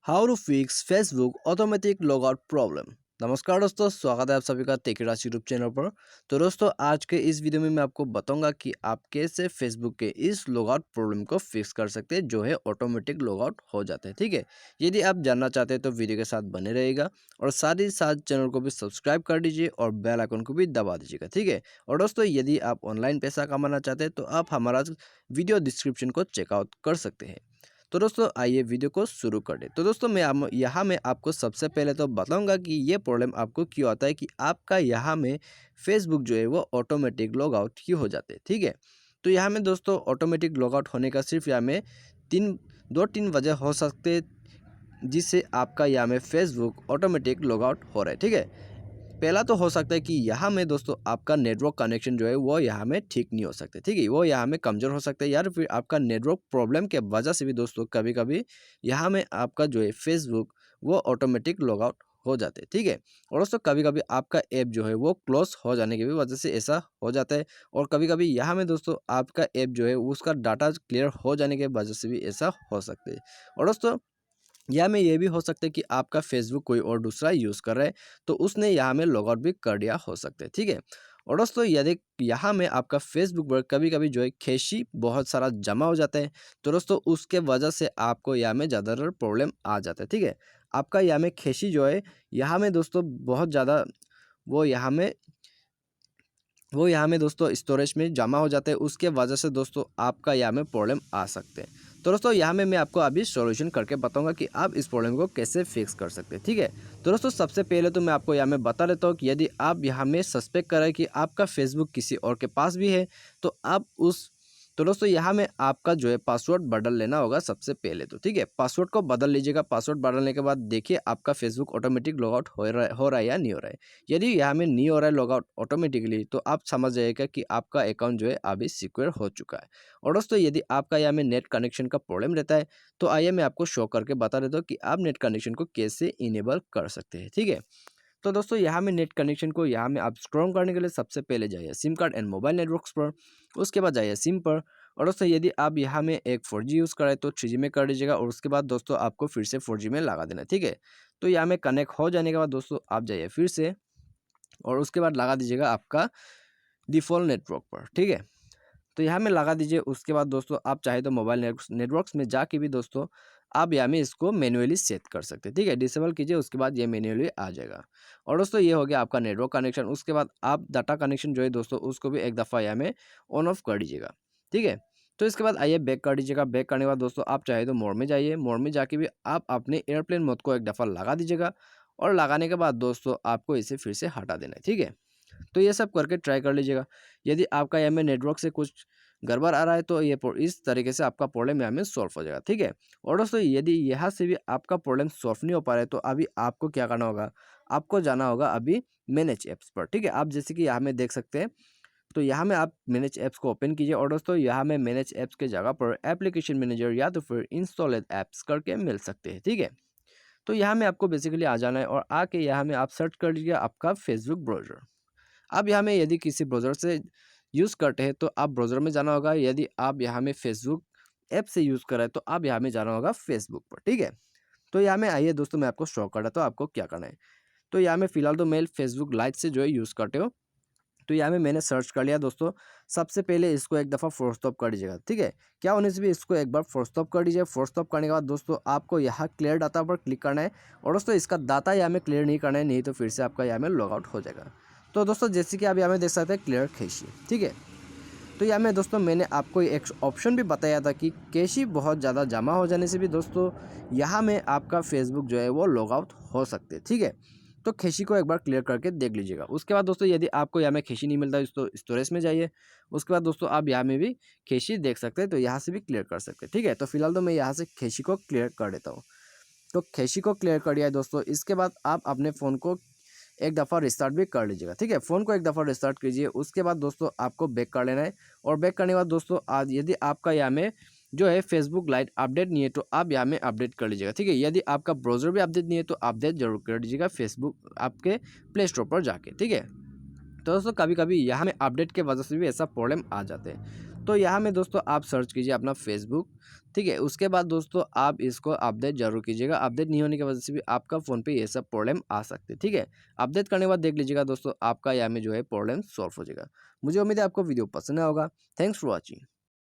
How to fix Facebook automatic logout problem. नमस्कार दोस्तों, स्वागत है आप सभी का टेकराज यूट्यूब चैनल पर। तो दोस्तों, आज के इस वीडियो में मैं आपको बताऊंगा कि आप कैसे फेसबुक के इस लॉगआउट प्रॉब्लम को फिक्स कर सकते हैं, जो है ऑटोमेटिक लॉगआउट हो जाते हैं। ठीक है, यदि आप जानना चाहते हैं तो वीडियो के साथ बने रहेगा और साथ ही साथ चैनल को भी सब्सक्राइब कर दीजिए और बेल आइकन को भी दबा दीजिएगा। ठीक है, और दोस्तों, यदि आप ऑनलाइन पैसा कमाना चाहते हैं तो आप हमारा वीडियो डिस्क्रिप्शन को चेकआउट कर सकते हैं। तो दोस्तों, आइए वीडियो को शुरू कर दें। तो दोस्तों, यहाँ मैं आपको सबसे पहले तो बताऊंगा कि ये प्रॉब्लम आपको क्यों आता है, कि आपका यहाँ में फेसबुक जो है वो ऑटोमेटिक लॉग आउट क्यों हो जाते हैं। ठीक है, तो यहाँ में दोस्तों ऑटोमेटिक लॉग आउट होने का सिर्फ यहाँ में तीन दो तीन वजह हो सकते हैं, जिससे आपका यहाँ में फेसबुक ऑटोमेटिक लॉग आउट हो रहा है। ठीक है, पहला तो हो सकता है कि यहाँ में दोस्तों आपका नेटवर्क कनेक्शन जो है वो यहाँ में ठीक नहीं हो सकते। ठीक है, वो यहाँ में कमज़ोर हो सकता है, या फिर आपका नेटवर्क प्रॉब्लम के वजह से भी दोस्तों कभी कभी यहाँ में आपका जो है फेसबुक वो ऑटोमेटिक लॉग आउट हो जाते हैं। ठीक है, और दोस्तों कभी कभी आपका ऐप जो है वो क्लोज हो जाने की भी वजह से ऐसा हो जाता है, और कभी कभी यहाँ में दोस्तों आपका ऐप जो है उसका डाटा क्लियर हो जाने के वजह से भी ऐसा हो सकता है। और दोस्तों, या में ये भी हो सकता है कि आपका फेसबुक कोई और दूसरा यूज़ कर रहा है, तो उसने यहाँ में लॉग आउट भी कर दिया हो सकता है। ठीक है, और दोस्तों यदि यहाँ में आपका फेसबुक पर कभी कभी जो है खैशी बहुत सारा जमा हो जाता है, तो दोस्तों उसके वजह से आपको यहाँ में ज़्यादातर प्रॉब्लम आ जाता है। ठीक है, आपका यहाँ में खैशी जो है यहाँ में दोस्तों बहुत ज़्यादा वो यहाँ में वो यहाँ में दोस्तों स्टोरेज में जमा हो जाते हैं, उसके वजह से दोस्तों आपका यहाँ में प्रॉब्लम आ सकते हैं। तो दोस्तों यहाँ में मैं आपको अभी सॉल्यूशन करके बताऊंगा कि आप इस प्रॉब्लम को कैसे फिक्स कर सकते हैं। ठीक है, तो दोस्तों सबसे पहले तो मैं आपको यहाँ में बता देता हूँ कि यदि आप यहाँ में सस्पेक्ट करें कि आपका फेसबुक किसी और के पास भी है, तो आप उस तो दोस्तों यहाँ में आपका जो है पासवर्ड बदल लेना होगा सबसे पहले तो। ठीक है, पासवर्ड को बदल लीजिएगा। पासवर्ड बदलने के बाद देखिए आपका फेसबुक ऑटोमेटिक लॉगआउट हो रहा है या नहीं हो रहा है। यदि यहाँ में नहीं हो रहा है लॉगआउट ऑटोमेटिकली, तो आप समझ जाइएगा कि आपका अकाउंट जो है अभी सिक्योर हो चुका है। और दोस्तों यदि आपका यहाँ में नेट कनेक्शन का प्रॉब्लम रहता है, तो आइए मैं आपको शो करके बता देता हूँ कि आप नेट कनेक्शन को कैसे इनेबल कर सकते हैं। ठीक है, तो दोस्तों यहाँ में नेट कनेक्शन को यहाँ में आप स्ट्रॉन्ग करने के लिए सबसे पहले जाइए SIM card and mobile networks पर, उसके बाद जाइए सिम पर। और दोस्तों यदि आप यहाँ में एक 4G यूज़ करें तो 3G में कर लीजिएगा, और उसके बाद दोस्तों आपको फिर से 4G में लगा देना है। ठीक है, तो यहाँ में कनेक्ट हो जाने के बाद दोस्तों आप जाइए फिर से, और उसके बाद लगा दीजिएगा आपका डिफ़ॉल्ट नेटवर्क पर। ठीक है, तो यहाँ में लगा दीजिए। उसके बाद दोस्तों आप चाहे तो मोबाइल नेटवर्क्स में जाके भी दोस्तों आप यहाँ में इसको मैन्युअली सेट कर सकते हैं। ठीक है, डिसेबल कीजिए, उसके बाद ये मैन्युअली आ जाएगा। और दोस्तों ये हो गया आपका नेटवर्क कनेक्शन। उसके बाद आप डाटा कनेक्शन जो है दोस्तों उसको भी एक दफ़ा यहाँ में ऑन ऑफ कर दीजिएगा। ठीक है, तो इसके बाद आइए बैक कर दीजिएगा। बैक करने के बाद दोस्तों आप चाहे तो मोड में जाइए, मोड में जाके भी आप अपने एयरप्लेन मोड को एक दफ़ा लगा दीजिएगा, और लगाने के बाद दोस्तों आपको इसे फिर से हटा देना है। ठीक है, तो ये सब करके ट्राई कर लीजिएगा। यदि आपका यहाँ में नेटवर्क से कुछ गड़बड़ आ रहा है, तो ये इस तरीके से आपका प्रॉब्लम यहाँ में सॉल्व हो जाएगा। ठीक है, और दोस्तों यदि यहाँ से भी आपका प्रॉब्लम सॉल्व नहीं हो पा रहा है, तो अभी आपको क्या करना होगा, आपको जाना होगा अभी मैनेज ऐप्स पर। ठीक है, आप जैसे कि यहाँ में देख सकते हैं, तो यहाँ में आप मैनेज ऐप्स को ओपन कीजिए, और दोस्तों यहाँ में मैनेज ऐप्स के जगह पर एप्लीकेशन मैनेजर या तो फिर इंस्टॉलेड ऐप्स करके मिल सकते हैं। ठीक है, तो यहाँ में आपको बेसिकली आ जाना है, और आके यहाँ में आप सर्च कर लीजिए आपका फेसबुक ब्राउज़र। अब यहाँ में यदि किसी ब्राउज़र से यूज़ करते हैं, तो आप ब्राउज़र में जाना होगा। यदि आप यहाँ में फेसबुक ऐप से यूज़ कर रहे हैं, तो आप यहाँ में जाना होगा फेसबुक पर। ठीक है, तो यहाँ में आइए दोस्तों मैं आपको शो कर रहा, तो आपको क्या करना है। तो यहाँ में फ़िलहाल तो मैं फेसबुक लाइट से जो है यूज़ करते हो, तो यहाँ में मैंने सर्च कर लिया दोस्तों। सबसे पहले इसको एक दफ़ा फोर्स स्टॉप कर दीजिएगा। ठीक है, क्या होने से भी इसको एक बार फोर्स स्टॉप कर दीजिए। फोर्स स्टॉप करने के बाद दोस्तों आपको यहाँ क्लियर डाटा पर क्लिक करना है, और दोस्तों इसका डाटा यहाँ में क्लियर नहीं करना है, नहीं तो फिर से आपका यहाँ में लॉग आउट हो जाएगा। तो दोस्तों जैसे कि आप यहाँ में देख सकते हैं क्लियर कैशी। ठीक है, तो यहाँ में दोस्तों मैंने आपको एक ऑप्शन भी बताया था कि कैशी बहुत ज़्यादा जमा हो जाने से भी दोस्तों यहाँ में आपका फेसबुक जो है वो लॉग आउट हो सकते हैं। ठीक है, तो खैशी को एक बार क्लियर करके देख लीजिएगा। उसके बाद दोस्तों यदि आपको यहाँ में खैशी नहीं मिलता है, तो स्टोरेज में जाइए। उसके बाद दोस्तों आप यहाँ में भी खैशी देख सकते हैं, तो यहाँ से भी क्लियर कर सकते हैं। ठीक है, तो फिलहाल तो मैं यहाँ से खैशी को क्लियर कर देता हूँ। तो खैशी को क्लियर कर दिया है दोस्तों। इसके बाद आप अपने फ़ोन को एक दफ़ा रिस्टार्ट भी कर लीजिएगा। ठीक है, फ़ोन को एक दफ़ा रिस्टार्ट कीजिए। उसके बाद दोस्तों आपको बैक कर लेना है, और बैक करने के बाद दोस्तों आज यदि आपका यहाँ में जो है फेसबुक लाइट अपडेट नहीं है, तो आप यहाँ में अपडेट कर लीजिएगा। ठीक है, यदि आपका ब्राउज़र भी अपडेट नहीं है, तो अपडेट जरूर कर दीजिएगा फेसबुक आपके प्ले स्टोर पर जाके। ठीक है, तो दोस्तों कभी कभी यहाँ में अपडेट के वजह से भी ऐसा प्रॉब्लम आ जाते हैं। तो यहाँ में दोस्तों आप सर्च कीजिए अपना फेसबुक, ठीक है। उसके बाद दोस्तों आप इसको अपडेट जरूर कीजिएगा, अपडेट नहीं होने की वजह से भी आपका फ़ोन पे ये सब प्रॉब्लम आ सकती है, ठीक है। अपडेट करने के बाद देख लीजिएगा दोस्तों, आपका यहाँ में जो है प्रॉब्लम सॉल्व हो जाएगा। मुझे उम्मीद है आपको वीडियो पसंद आया होगा। Thanks for watching.